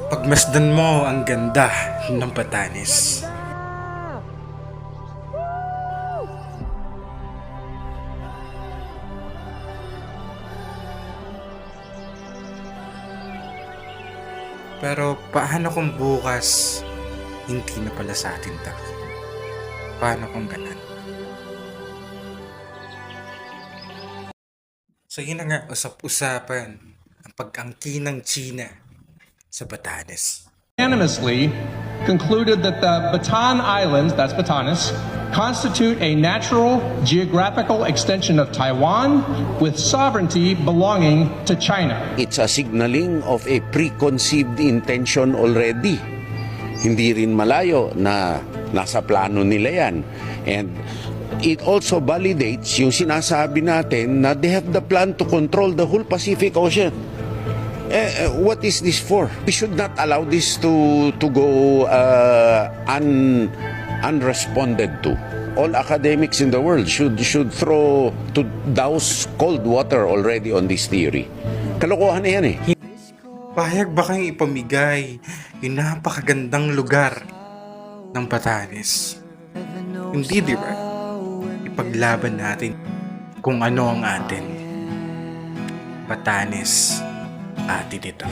Pagmasdan mo ang ganda ng Batanes. Pero paano kung bukas hindi na pala sa atin to? Paano kung ganun? So yun na nga, usap-usapan ang pag-angkin ng China sa Batanes. Unanimously concluded that the Bataan Islands, that's Batanes, constitute a natural geographical extension of Taiwan with sovereignty belonging to China. It's a signaling of a preconceived intention already. Hindi rin malayo na nasa plano nila yan. And it also validates yung sinasabi natin na they have the plan to control the whole Pacific Ocean. What is this for? We should not allow this to go unresponded to. All academics in the world should throw to douse cold water already on this theory. Kalokohan na yan eh. Pahayag ba kayong ipamigay yung napakagandang lugar ng Batanes? Hindi, di ba? Ipaglaban natin kung ano ang atin. Batanes, atin ito.